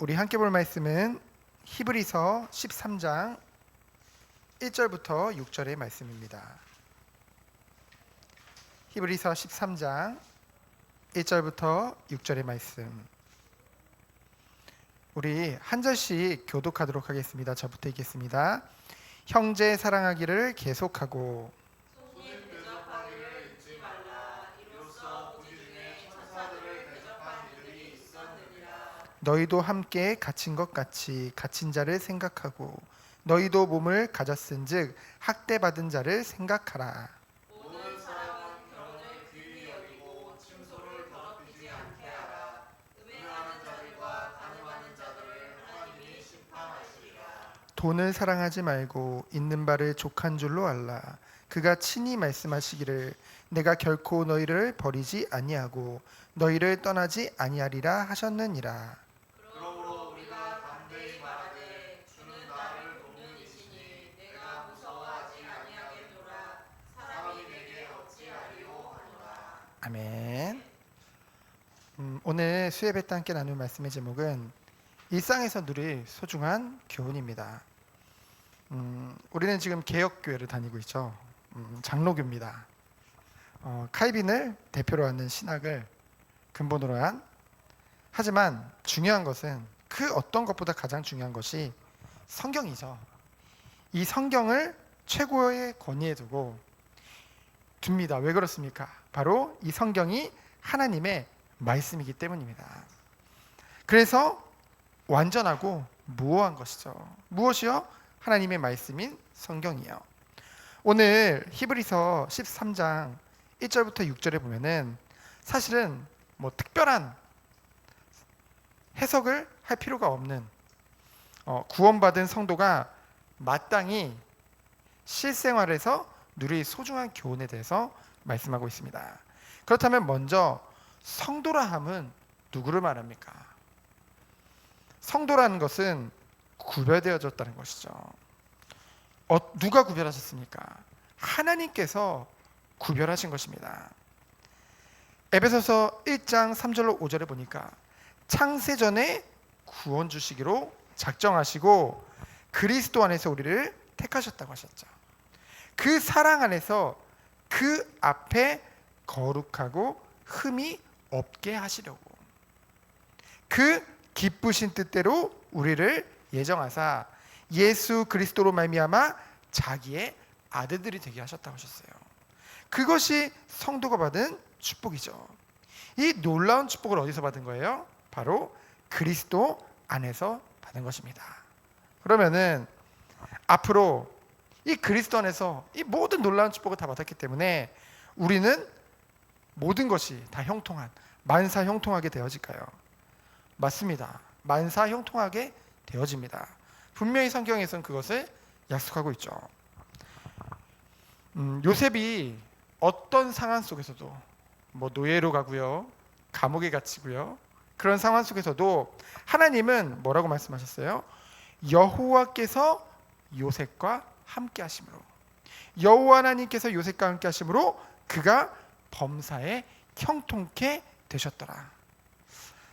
우리 함께 볼 말씀은 히브리서 13장 1절부터 6절의 말씀입니다. 히브리서 13장 1절부터 6절의 말씀. 우리 한 절씩 교독하도록 하겠습니다. 저부터 읽겠습니다. 형제 사랑하기를 계속하고 너희도 함께 갇힌 것 같이 갇힌 자를 생각하고 너희도 몸을 가졌은즉 학대받은 자를 생각하라. 모든 사람은 결혼을 귀히 여기고 침소를 더럽히지 않게 하라. 음행하는 자들과 간음하는 자들을 하나님이 심판하시리라. 돈을 사랑하지 말고 있는 바를 족한 줄로 알라. 그가 친히 말씀하시기를 내가 결코 너희를 버리지 아니하고 너희를 떠나지 아니하리라 하셨느니라. 그러므로 우리가 담대히 말하되 주는 나를 돕는 이시니 내가 무서워하지 아니하겠노라. 사람이 내게 어찌하리요 하노라. 아멘. 오늘 수예배 때 함께 나눌 말씀의 제목은 일상에서 누릴 소중한 교훈입니다. 우리는 지금 개혁교회를 다니고 있죠. 장로교입니다. 카이빈을 대표로 하는 신학을 근본으로 한, 하지만 중요한 것은 그 어떤 것보다 가장 중요한 것이 성경이죠. 이 성경을 최고의 권위에 두고 둡니다. 왜 그렇습니까? 바로 이 성경이 하나님의 말씀이기 때문입니다. 그래서 완전하고 무오한 것이죠. 무엇이요? 하나님의 말씀인 성경이요. 오늘 히브리서 13장 1절부터 6절에 보면은 사실은 뭐 특별한 해석을 할 필요가 없는 구원받은 성도가 마땅히 실생활에서 누릴 소중한 교훈에 대해서 말씀하고 있습니다. 그렇다면 먼저 성도라 함은 누구를 말합니까? 성도라는 것은 구별되어졌다는 것이죠. 누가 구별하셨습니까? 하나님께서 구별하신 것입니다. 에베소서 1장 3절로 5절에 보니까 창세전에 구원 주시기로 작정하시고 그리스도 안에서 우리를 택하셨다고 하셨죠. 그 사랑 안에서 그 앞에 거룩하고 흠이 없게 하시려고 그 기쁘신 뜻대로 우리를 예정하사 예수 그리스도로 말미암아 자기의 아들들이 되게 하셨다고 하셨어요. 그것이 성도가 받은 축복이죠. 이 놀라운 축복을 어디서 받은 거예요? 바로 그리스도 안에서 받은 것입니다. 그러면은 앞으로 이 그리스도 안에서 이 모든 놀라운 축복을 다 받았기 때문에 우리는 모든 것이 다 형통한, 만사 형통하게 되어질까요? 맞습니다. 만사 형통하게 되어집니다. 분명히 성경에서는 그것을 약속하고 있죠. 요셉이 어떤 상황 속에서도 뭐 노예로 가고요, 감옥에 갇히고요, 그런 상황 속에서도 하나님은 뭐라고 말씀하셨어요? 여호와께서 요셉과 함께 하심으로, 여호와 하나님께서 요셉과 함께 하심으로 그가 범사에 형통케 되셨더라.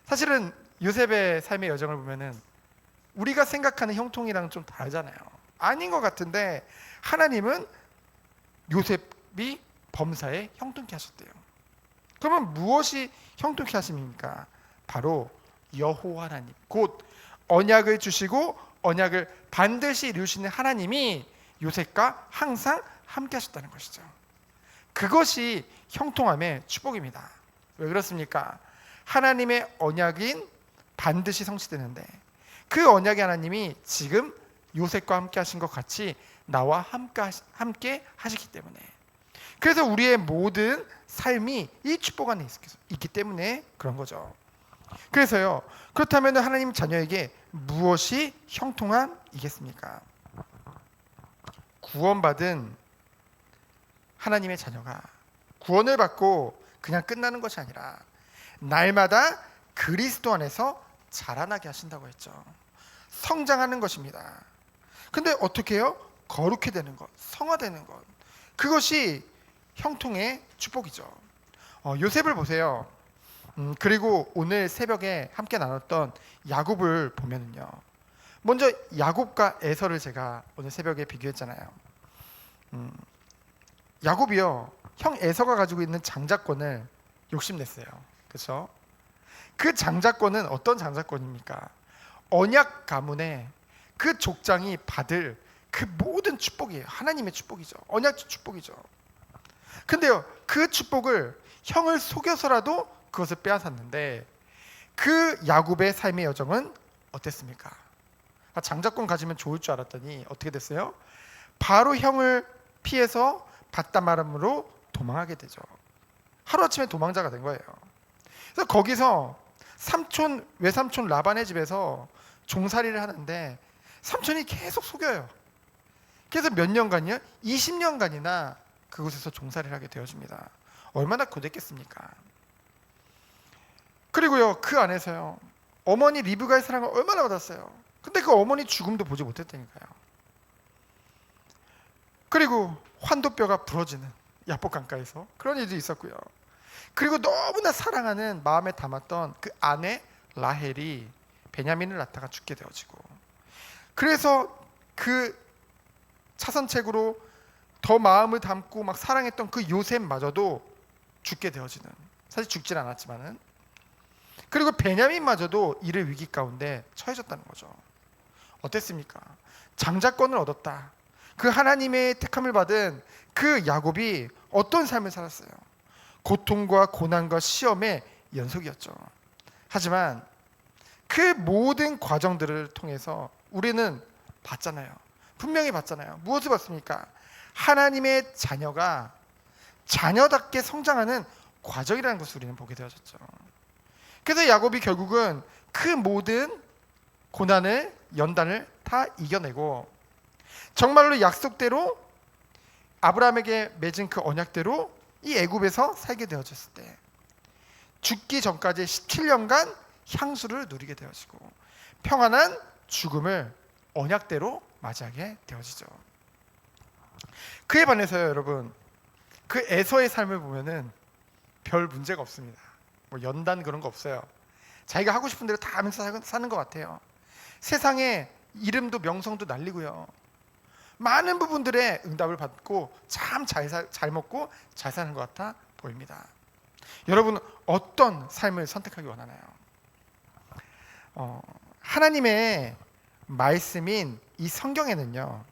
사실은 요셉의 삶의 여정을 보면은 우리가 생각하는 형통이랑 좀 다르잖아요. 아닌 것 같은데 하나님은 요셉이 범사에 형통케 하셨대요. 그러면 무엇이 형통케 하심입니까? 바로 여호와 하나님, 곧 언약을 주시고 언약을 반드시 이루시는 하나님이 요셉과 항상 함께 하셨다는 것이죠. 그것이 형통함의 축복입니다. 왜 그렇습니까? 하나님의 언약인 반드시 성취되는데 그 언약의 하나님이 지금 요셉과 함께 하신 것 같이 나와 함께 하시기 때문에, 그래서 우리의 모든 삶이 이 축복 안에 있기 때문에 그런 거죠. 그래서요, 그렇다면 하나님 자녀에게 무엇이 형통함이겠습니까? 구원받은 하나님의 자녀가 구원을 받고 그냥 끝나는 것이 아니라 날마다 그리스도 안에서 자라나게 하신다고 했죠. 성장하는 것입니다. 근데 어떻게 해요? 거룩해 되는 것, 성화되는 것, 그것이 형통의 축복이죠. 요셉을 보세요. 그리고 오늘 새벽에 함께 나눴던 야곱을 보면은요. 먼저 야곱과 에서를 제가 오늘 새벽에 비교했잖아요. 야곱이요, 형 에서가 가지고 있는 장자권을 욕심냈어요. 그렇죠? 그 장자권은 어떤 장자권입니까? 언약 가문의 그 족장이 받을 그 모든 축복이에요. 하나님의 축복이죠. 언약 축복이죠. 근데요, 그 축복을 형을 속여서라도 그것을 빼앗았는데 그 야곱의 삶의 여정은 어땠습니까? 장자권 가지면 좋을 줄 알았더니 어떻게 됐어요? 바로 형을 피해서 바다마람으로 도망하게 되죠. 하루아침에 도망자가 된 거예요. 그래서 거기서 외삼촌 라반의 집에서 종살이를 하는데 삼촌이 계속 속여요. 그래서 몇 년간이요? 20년간이나 그곳에서 종살이를 하게 되어집니다. 얼마나 고됐겠습니까? 그리고요, 그 안에서요, 어머니 리브가의 사랑을 얼마나 받았어요. 근데 그 어머니 죽음도 보지 못했다니까요. 그리고 환도뼈가 부러지는 야복 강가에서 그런 일도 있었고요. 그리고 너무나 사랑하는 마음에 담았던 그 아내 라헬이 베냐민을 낳다가 죽게 되어지고, 그래서 그 차선책으로 더 마음을 담고 막 사랑했던 그 요셉마저도 죽게 되어지는, 사실 죽진 않았지만은, 그리고 베냐민마저도 이를 위기 가운데 처해졌다는 거죠. 어땠습니까? 장자권을 얻었다. 그 하나님의 택함을 받은 그 야곱이 어떤 삶을 살았어요? 고통과 고난과 시험의 연속이었죠. 하지만 그 모든 과정들을 통해서 우리는 봤잖아요. 분명히 봤잖아요. 무엇을 봤습니까? 하나님의 자녀가 자녀답게 성장하는 과정이라는 것을 우리는 보게 되어졌죠. 그래서 야곱이 결국은 그 모든 고난을, 연단을 다 이겨내고 정말로 약속대로 아브라함에게 맺은 그 언약대로 이 애굽에서 살게 되어졌을 때 죽기 전까지 17년간 향수를 누리게 되어지고 평안한 죽음을 언약대로 맞이하게 되어지죠. 그에 반해서요, 여러분, 그 에서의 삶을 보면은 별 문제가 없습니다. 뭐 연단 그런 거 없어요. 자기가 하고 싶은 대로 다 하면서 사는 것 같아요. 세상에 이름도 명성도 날리고요. 많은 부분들의 응답을 받고 참 잘 먹고 잘 사는 것 같아 보입니다. 여러분, 어떤 삶을 선택하기 원하나요? 하나님의 말씀인 이 성경에는요,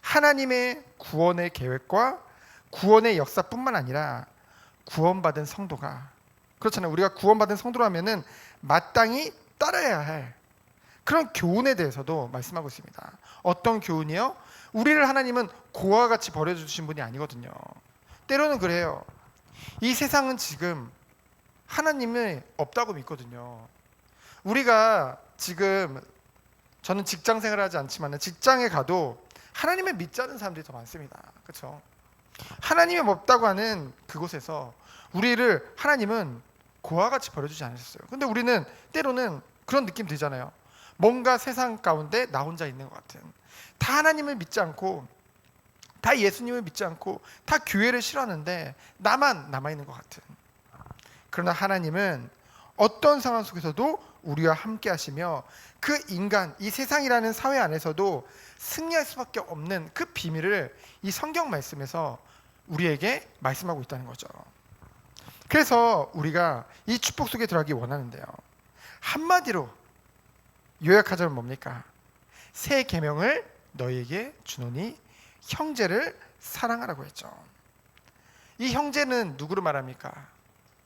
하나님의 구원의 계획과 구원의 역사뿐만 아니라 구원받은 성도가, 그렇잖아요. 우리가 구원받은 성도라면은 마땅히 따라야 할 그런 교훈에 대해서도 말씀하고 있습니다. 어떤 교훈이요? 우리를 하나님은 고와 같이 버려주신 분이 아니거든요. 때로는 그래요. 이 세상은 지금 하나님이 없다고 믿거든요. 우리가 지금, 저는 직장 생활을 하지 않지만 직장에 가도 하나님을 믿지 않는 사람들이 더 많습니다. 그렇죠? 하나님이 없다고 하는 그곳에서 우리를 하나님은 고와 같이 버려주지 않으셨어요. 근데 우리는 때로는 그런 느낌 들잖아요. 뭔가 세상 가운데 나 혼자 있는 것 같은, 다 하나님을 믿지 않고 다 예수님을 믿지 않고 다 교회를 싫어하는데 나만 남아있는 것 같은. 그러나 하나님은 어떤 상황 속에서도 우리와 함께 하시며 그 인간, 이 세상이라는 사회 안에서도 승리할 수밖에 없는 그 비밀을 이 성경 말씀에서 우리에게 말씀하고 있다는 거죠. 그래서 우리가 이 축복 속에 들어가기 원하는데요, 한마디로 요약하자면 뭡니까? 새 계명을 너희에게 주노니 형제를 사랑하라고 했죠. 이 형제는 누구를 말합니까?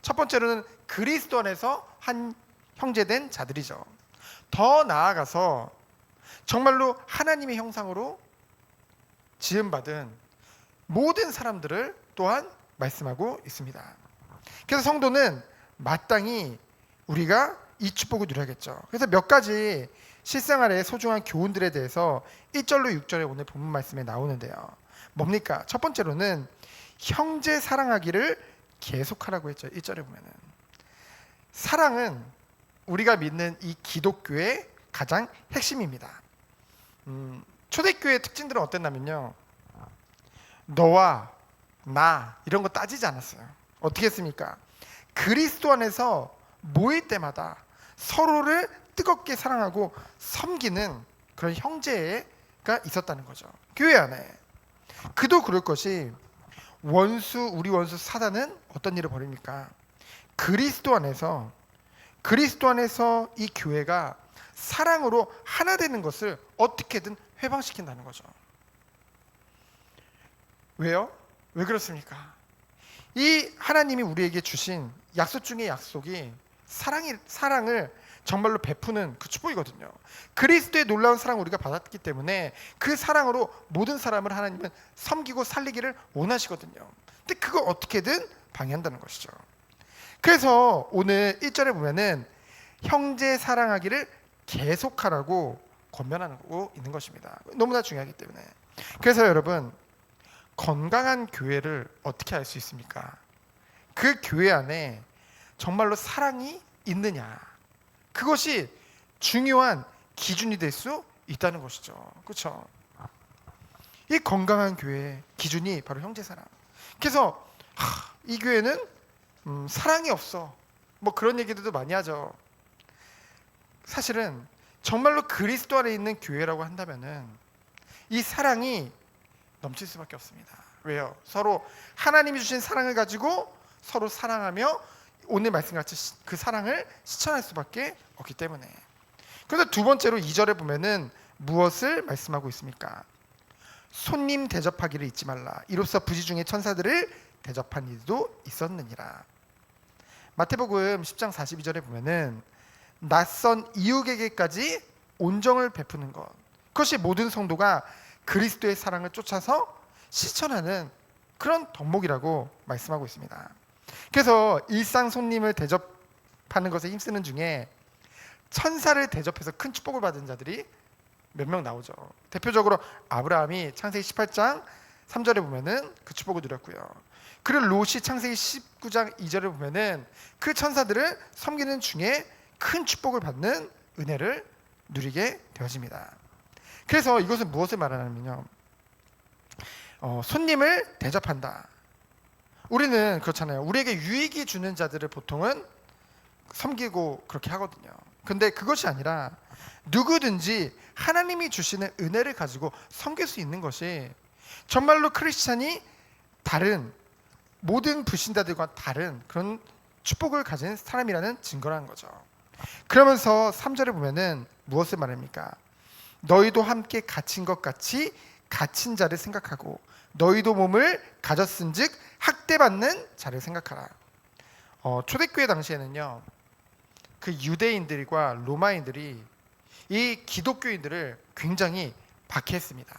첫 번째로는 그리스도 안에서 한 형제된 자들이죠. 더 나아가서 정말로 하나님의 형상으로 지음받은 모든 사람들을 또한 말씀하고 있습니다. 그래서 성도는 마땅히 우리가 이 축복을 누려야겠죠. 그래서 몇 가지 실생활의 소중한 교훈들에 대해서 1절로 6절에 오늘 본문 말씀에 나오는데요. 뭡니까? 첫 번째로는 형제 사랑하기를 계속하라고 했죠. 1절에 보면은 사랑은 우리가 믿는 이 기독교의 가장 핵심입니다. 초대교회의 특징들은 어땠냐면요, 너와 나 이런 거 따지지 않았어요. 어떻게 했습니까? 그리스도 안에서 모일 때마다 서로를 뜨겁게 사랑하고 섬기는 그런 형제가 있었다는 거죠. 교회 안에. 그도 그럴 것이 우리 원수 사단은 어떤 일을 벌입니까? 그리스도 안에서 이 교회가 사랑으로 하나 되는 것을 어떻게든 회방시킨다는 거죠. 왜요? 왜 그렇습니까? 이 하나님이 우리에게 주신 약속 중의 약속이 사랑을 정말로 베푸는 그 축복이거든요. 그리스도의 놀라운 사랑을 우리가 받았기 때문에 그 사랑으로 모든 사람을 하나님은 섬기고 살리기를 원하시거든요. 근데 그걸 어떻게든 방해한다는 것이죠. 그래서 오늘 1절에 보면은 형제 사랑하기를 계속하라고 권면하고 있는 것입니다. 너무나 중요하기 때문에. 그래서 여러분, 건강한 교회를 어떻게 알 수 있습니까? 그 교회 안에 정말로 사랑이 있느냐, 그것이 중요한 기준이 될 수 있다는 것이죠. 그렇죠? 이 건강한 교회의 기준이 바로 형제 사랑. 그래서 이 교회는 사랑이 없어, 뭐 그런 얘기들도 많이 하죠. 사실은 정말로 그리스도 안에 있는 교회라고 한다면은 이 사랑이 넘칠 수밖에 없습니다. 왜요? 서로 하나님이 주신 사랑을 가지고 서로 사랑하며 오늘 말씀같이 그 사랑을 실천할 수밖에 없기 때문에. 그래서 두 번째로 2절에 보면은 무엇을 말씀하고 있습니까? 손님 대접하기를 잊지 말라. 이로써 부지 중에 천사들을 대접한 이도 있었느니라. 마태복음 10장 42절에 보면은 낯선 이웃에게까지 온정을 베푸는 것, 그것이 모든 성도가 그리스도의 사랑을 쫓아서 실천하는 그런 덕목이라고 말씀하고 있습니다. 그래서 일상 손님을 대접하는 것에 힘쓰는 중에 천사를 대접해서 큰 축복을 받은 자들이 몇 명 나오죠. 대표적으로 아브라함이 창세기 18장 3절에 보면은 그 축복을 누렸고요. 그리고 롯이 창세기 19장 2절에 보면은 그 천사들을 섬기는 중에 큰 축복을 받는 은혜를 누리게 되어집니다. 그래서 이것은 무엇을 말하냐면요, 손님을 대접한다. 우리는 그렇잖아요. 우리에게 유익이 주는 자들을 보통은 섬기고 그렇게 하거든요. 근데 그것이 아니라 누구든지 하나님이 주시는 은혜를 가지고 섬길 수 있는 것이 정말로 크리스찬이 다른 모든 불신자들과 다른 그런 축복을 가진 사람이라는 증거라는 거죠. 그러면서 3절에 보면은 무엇을 말합니까? 너희도 함께 갇힌 것 같이 갇힌 자를 생각하고 너희도 몸을 가졌은즉 학대받는 자를 생각하라. 초대교회 당시에는요, 그 유대인들과 로마인들이 이 기독교인들을 굉장히 박해했습니다.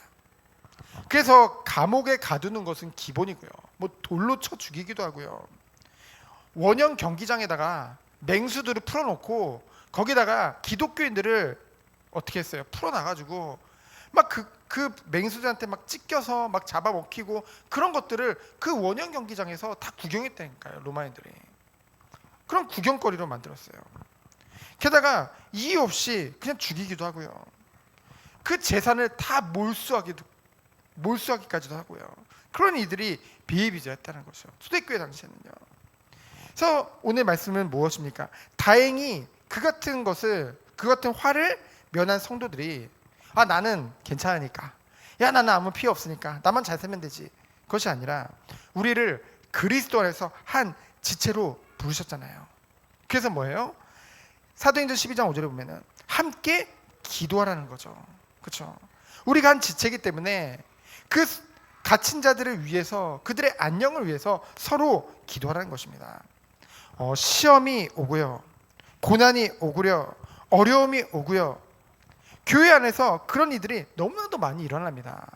그래서 감옥에 가두는 것은 기본이고요, 뭐 돌로 쳐 죽이기도 하고요, 원형 경기장에다가 맹수들을 풀어놓고 거기다가 기독교인들을 어떻게 했어요? 풀어놔가지고 막 그 맹수들한테 막 찢겨서 막 잡아먹히고 그런 것들을 그 원형 경기장에서 다 구경했다니까요, 로마인들이. 그런 구경거리로 만들었어요. 게다가 이유 없이 그냥 죽이기도 하고요, 그 재산을 다 몰수하기까지도 하고요. 그런 이들이 비일비재했다는 것이죠, 초대교회 당시에는요. 그래서 오늘 말씀은 무엇입니까? 다행히 그 같은 화를 면한 성도들이 나는 괜찮으니까, 나는 아무 피해 없으니까 나만 잘 살면 되지, 그것이 아니라 우리를 그리스도 안에서 한 지체로 부르셨잖아요. 그래서 뭐예요? 사도행전 12장 5절에 보면은 함께 기도하라는 거죠. 그렇죠? 우리가 한 지체이기 때문에 그 갇힌 자들을 위해서, 그들의 안녕을 위해서 서로 기도하라는 것입니다. 시험이 오고요, 고난이 오고요, 어려움이 오고요, 교회 안에서 그런 일들이 너무나도 많이 일어납니다.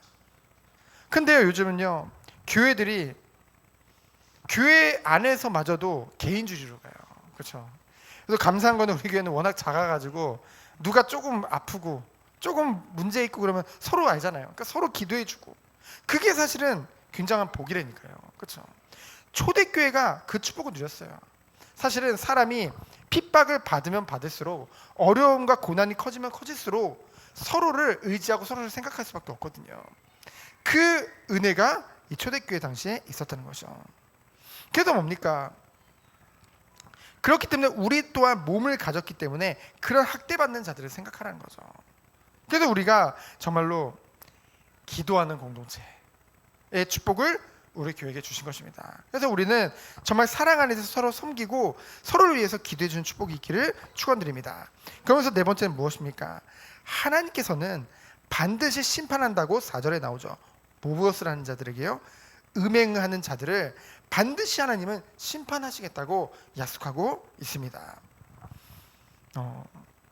근데요, 요즘은요, 교회들이 교회 안에서마저도 개인주의로 가요. 그렇죠? 그래서 감사한 거는 우리 교회는 워낙 작아가지고 누가 조금 아프고 조금 문제 있고 그러면 서로 알잖아요. 그러니까 서로 기도해주고, 그게 사실은 굉장한 복이라니까요. 그렇죠? 초대교회가 그 축복을 누렸어요. 사실은 사람이 핍박을 받으면 받을수록, 어려움과 고난이 커지면 커질수록 서로를 의지하고 서로를 생각할 수밖에 없거든요. 그 은혜가 이 초대교회 당시에 있었다는 거죠. 그래서 뭡니까? 그렇기 때문에 우리 또한 몸을 가졌기 때문에 그런 학대받는 자들을 생각하라는 거죠. 그래서 우리가 정말로 기도하는 공동체의 축복을 우리 교회에게 주신 것입니다. 그래서 우리는 정말 사랑 안에서 서로 섬기고 서로를 위해서 기도해 주는 축복이 있기를 축원드립니다. 그러면서 네 번째는 무엇입니까? 하나님께서는 반드시 심판한다고 4절에 나오죠. 무엇을 하는 자들에게요? 음행하는 자들을 반드시 하나님은 심판하시겠다고 약속하고 있습니다.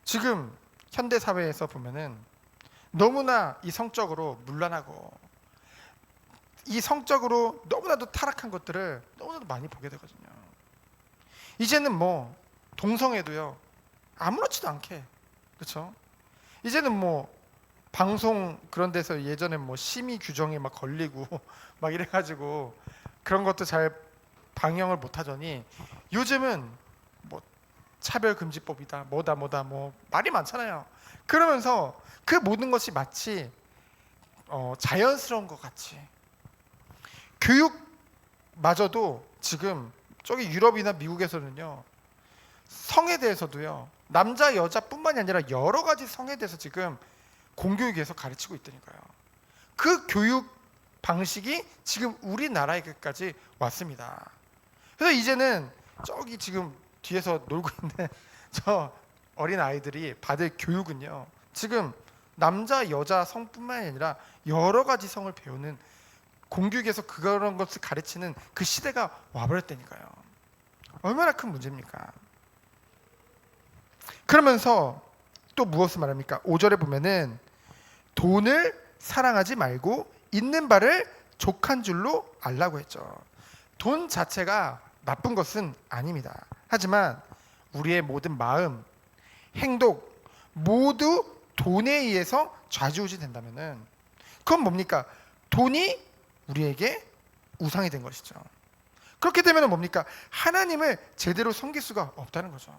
지금 현대 사회에서 보면은 너무나 이 성적으로 문란하고 이 성적으로 너무나도 타락한 것들을 너무나도 많이 보게 되거든요. 이제는 뭐 동성애도요 아무렇지도 않게, 그렇죠? 이제는 뭐 방송 그런 데서 예전에 뭐 심의 규정에 막 걸리고 막 이래가지고 그런 것도 잘 방영을 못하더니 요즘은 뭐 차별금지법이다 뭐다 뭐 말이 많잖아요. 그러면서 그 모든 것이 마치 자연스러운 것 같이, 교육마저도 지금 저기 유럽이나 미국에서는요 성에 대해서도요 남자 여자뿐만이 아니라 여러 가지 성에 대해서 지금 공교육에서 가르치고 있다니까요. 그 교육 방식이 지금 우리나라에까지 왔습니다. 그래서 이제는 저기 지금 뒤에서 놀고 있는 저 어린 아이들이 받을 교육은요 지금 남자 여자 성뿐만이 아니라 여러 가지 성을 배우는, 공교육에서 그런 것을 가르치는 그 시대가 와버렸다니까요. 얼마나 큰 문제입니까? 그러면서 또 무엇을 말합니까? 5절에 보면은 돈을 사랑하지 말고 있는 바를 족한 줄로 알라고 했죠. 돈 자체가 나쁜 것은 아닙니다. 하지만 우리의 모든 마음, 행동 모두 돈에 의해서 좌지우지 된다면은 그건 뭡니까? 돈이 우리에게 우상이 된 것이죠. 그렇게 되면 뭡니까? 하나님을 제대로 섬길 수가 없다는 거죠.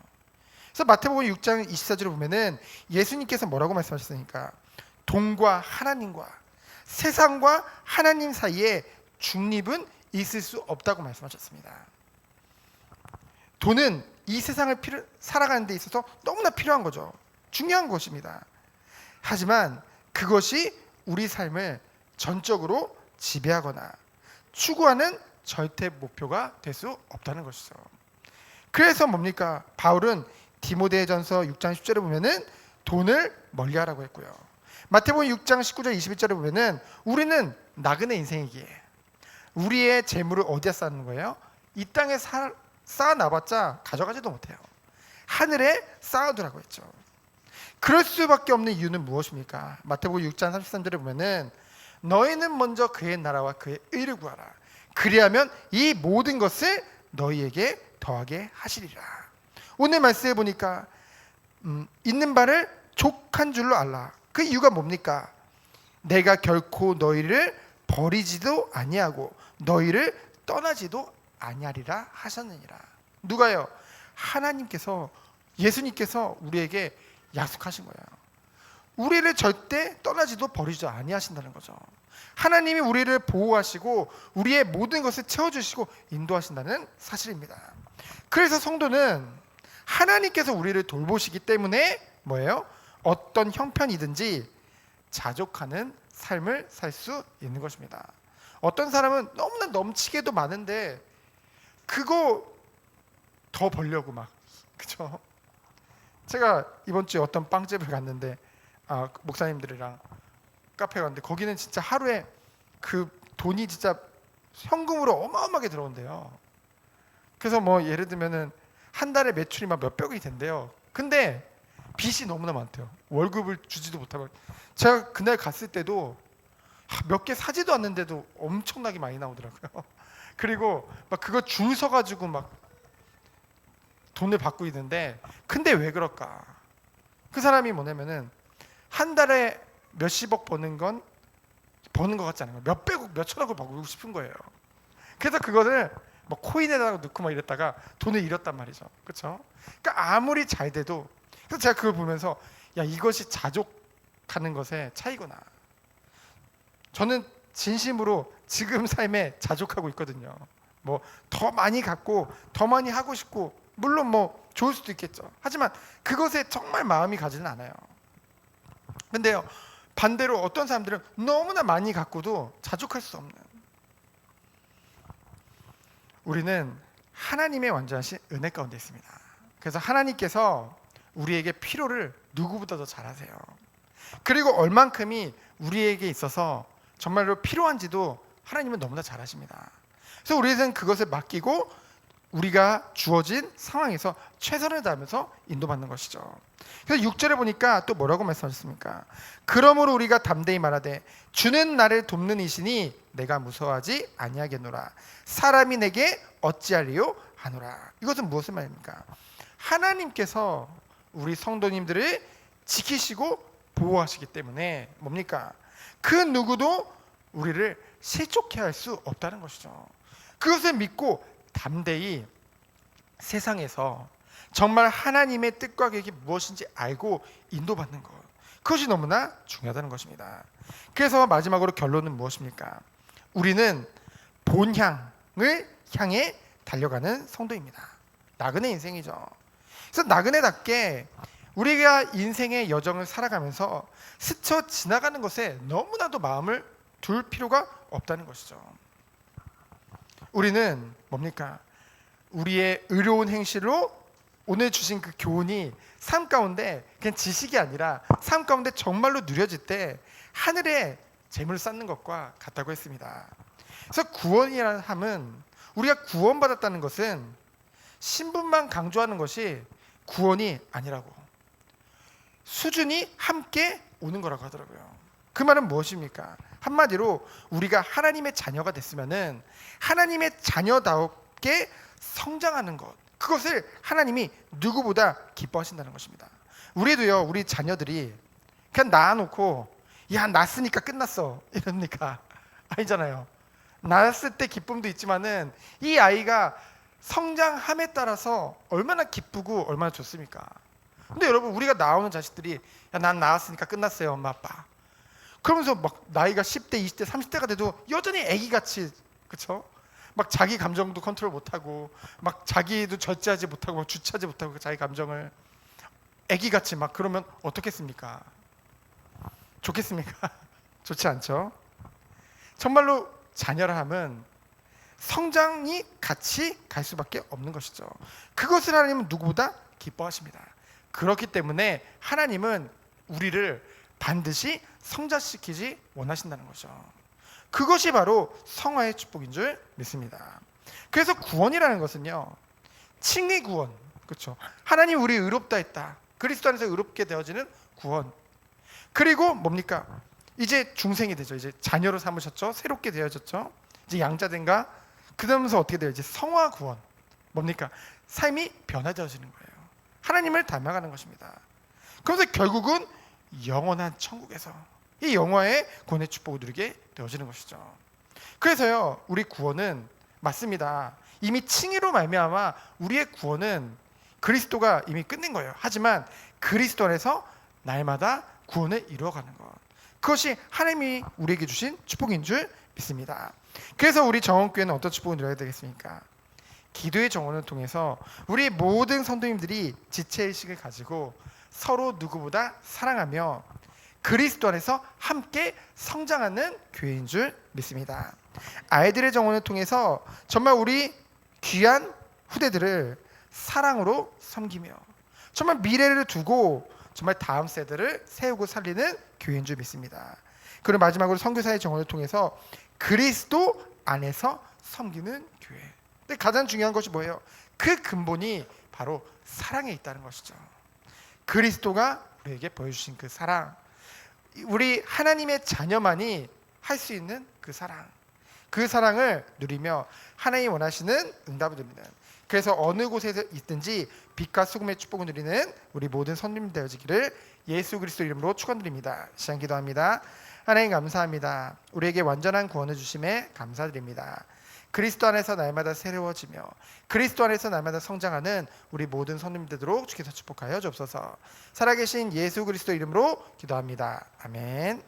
그래서 마태복음 6장 24절에 보면은 예수님께서 뭐라고 말씀하셨습니까? 돈과 하나님과 세상과 하나님 사이에 중립은 있을 수 없다고 말씀하셨습니다. 돈은 이 세상을 살아가는 데 있어서 너무나 필요한 거죠. 중요한 것입니다. 하지만 그것이 우리 삶을 전적으로 지배하거나 추구하는 절대 목표가 될 수 없다는 것이죠. 그래서 뭡니까? 바울은 디모데전서 6장 10절에 보면은 돈을 멀리하라고 했고요. 마태복음 6장 19절 21절에 보면은 우리는 나그네 인생이기에 우리의 재물을 어디에 쌓는 거예요? 이 땅에 쌓아놔봤자 가져가지도 못해요. 하늘에 쌓아두라고 했죠. 그럴 수밖에 없는 이유는 무엇입니까? 마태복음 6장 33절에 보면은 너희는 먼저 그의 나라와 그의 의를 구하라. 그리하면 이 모든 것을 너희에게 더하게 하시리라. 오늘 말씀해 보니까 있는 바를 족한 줄로 알라. 그 이유가 뭡니까? 내가 결코 너희를 버리지도 아니하고 너희를 떠나지도 아니하리라 하셨느니라. 누가요? 하나님께서, 예수님께서 우리에게 약속하신 거예요. 우리를 절대 떠나지도 버리지도 아니하신다는 거죠. 하나님이 우리를 보호하시고 우리의 모든 것을 채워주시고 인도하신다는 사실입니다. 그래서 성도는 하나님께서 우리를 돌보시기 때문에 뭐예요? 어떤 형편이든지 자족하는 삶을 살 수 있는 것입니다. 어떤 사람은 너무나 넘치게도 많은데 그거 더 벌려고 막, 그죠? 제가 이번 주에 어떤 빵집을 갔는데 목사님들이랑 카페 갔는데 거기는 진짜 하루에 그 돈이 진짜 현금으로 어마어마하게 들어온대요. 그래서 뭐 예를 들면은 한 달에 매출이 막 몇백억이 된대요. 근데 빚이 너무나 많대요. 월급을 주지도 못하고. 제가 그날 갔을 때도 몇 개 사지도 않는데도 엄청나게 많이 나오더라고요. 그리고 막 그거 줄 서가지고 막 돈을 받고 있는데, 근데 왜 그럴까? 그 사람이 뭐냐면은 한 달에 몇십억 버는 것 같지 않은 거예요. 몇백억, 몇천억을 벌고 싶은 거예요. 그래서 그거를 뭐 코인에다가 넣고 막 이랬다가 돈을 잃었단 말이죠. 그렇죠? 그러니까 아무리 잘 돼도, 그래서 제가 그걸 보면서 야, 이것이 자족하는 것의 차이구나. 저는 진심으로 지금 삶에 자족하고 있거든요. 뭐 더 많이 갖고 더 많이 하고 싶고 물론 뭐 좋을 수도 있겠죠. 하지만 그것에 정말 마음이 가지는 않아요. 근데요, 반대로 어떤 사람들은 너무나 많이 갖고도 자족할 수 없는, 우리는 하나님의 완전하신 은혜 가운데 있습니다. 그래서 하나님께서 우리에게 필요를 누구보다도 잘 아세요. 그리고 얼만큼이 우리에게 있어서 정말로 필요한지도 하나님은 너무나 잘 아십니다. 그래서 우리는 그것을 맡기고 우리가 주어진 상황에서 최선을 다하면서 인도받는 것이죠. 그래서 6절에 보니까 또 뭐라고 말씀하셨습니까? 그러므로 우리가 담대히 말하되 주는 나를 돕는 이시니 내가 무서워하지 아니하겠노라. 사람이 내게 어찌하리요 하노라. 이것은 무엇을 말입니까? 하나님께서 우리 성도님들을 지키시고 보호하시기 때문에 뭡니까? 그 누구도 우리를 실족해 할 수 없다는 것이죠. 그것을 믿고 담대히 세상에서 정말 하나님의 뜻과 계획이 무엇인지 알고 인도받는 것, 그것이 너무나 중요하다는 것입니다. 그래서 마지막으로 결론은 무엇입니까? 우리는 본향을 향해 달려가는 성도입니다. 나그네 인생이죠. 그래서 나그네답게 우리가 인생의 여정을 살아가면서 스쳐 지나가는 것에 너무나도 마음을 둘 필요가 없다는 것이죠. 우리는 뭡니까? 우리의 의로운 행실로 오늘 주신 그 교훈이 삶 가운데 그냥 지식이 아니라 삶 가운데 정말로 누려질 때 하늘에 재물을 쌓는 것과 같다고 했습니다. 그래서 구원이라는 함은, 우리가 구원받았다는 것은 신분만 강조하는 것이 구원이 아니라고, 수준이 함께 오는 거라고 하더라고요. 그 말은 무엇입니까? 한마디로 우리가 하나님의 자녀가 됐으면은 하나님의 자녀답게 성장하는 것, 그것을 하나님이 누구보다 기뻐하신다는 것입니다. 우리도요, 우리 자녀들이 그냥 낳아놓고 야 낳았으니까 끝났어 이럽니까? 아니잖아요. 낳았을 때 기쁨도 있지만은 이 아이가 성장함에 따라서 얼마나 기쁘고 얼마나 좋습니까? 근데 여러분, 우리가 낳아오는 자식들이 야 난 낳았으니까 끝났어요 엄마 아빠, 그러면서 막 나이가 10대 20대 30대가 돼도 여전히 애기같이, 그렇죠? 막 자기 감정도 컨트롤 못하고 막 자기도 절제하지 못하고 막 주체하지 못하고 자기 감정을 애기같이 막, 그러면 어떻겠습니까? 좋겠습니까? 좋지 않죠? 정말로 자녀라 함은 성장이 같이 갈 수밖에 없는 것이죠. 그것을 하나님은 누구보다 기뻐하십니다. 그렇기 때문에 하나님은 우리를 반드시 성장시키지 원하신다는 거죠. 그것이 바로 성화의 축복인 줄 믿습니다. 그래서 구원이라는 것은요, 칭의 구원, 그렇죠? 하나님 우리 의롭다 했다, 그리스도 안에서 의롭게 되어지는 구원. 그리고 뭡니까? 이제 중생이 되죠. 이제 자녀로 삼으셨죠. 새롭게 되어졌죠. 이제 양자된가? 그러면서 어떻게 돼요? 이제 성화 구원. 뭡니까? 삶이 변화되어지는 거예요. 하나님을 닮아가는 것입니다. 그래서 결국은 영원한 천국에서 이 영화의 구원의 축복을 누리게 되어지는 것이죠. 그래서요, 우리 구원은 맞습니다. 이미 칭의로 말미암아 우리의 구원은 그리스도가 이미 끝낸 거예요. 하지만 그리스도 안에서 날마다 구원을 이루어가는 것, 그것이 하나님이 우리에게 주신 축복인 줄 믿습니다. 그래서 우리 정원교회는 어떤 축복을 누려야 되겠습니까? 기도의 정원을 통해서 우리 모든 성도님들이 지체의식을 가지고 서로 누구보다 사랑하며 그리스도 안에서 함께 성장하는 교회인 줄 믿습니다. 아이들의 정원을 통해서 정말 우리 귀한 후대들을 사랑으로 섬기며 정말 미래를 두고 정말 다음 세대를 세우고 살리는 교회인 줄 믿습니다. 그리고 마지막으로 선교사의 정원을 통해서 그리스도 안에서 섬기는 교회. 근데 가장 중요한 것이 뭐예요? 그 근본이 바로 사랑에 있다는 것이죠. 그리스도가 우리에게 보여주신 그 사랑, 우리 하나님의 자녀만이 할 수 있는 그 사랑, 그 사랑을 누리며 하나님이 원하시는 응답을 누리는, 그래서 어느 곳에 있든지 빛과 소금의 축복을 누리는 우리 모든 성도님 되어지기를 예수 그리스도 이름으로 축원드립니다. 시간 기도합니다. 하나님 감사합니다. 우리에게 완전한 구원을 주심에 감사드립니다. 그리스도 안에서 날마다 새로워지며 그리스도 안에서 날마다 성장하는 우리 모든 성도님 되도록 주께서 축복하여 주옵소서. 살아계신 예수 그리스도 이름으로 기도합니다. 아멘.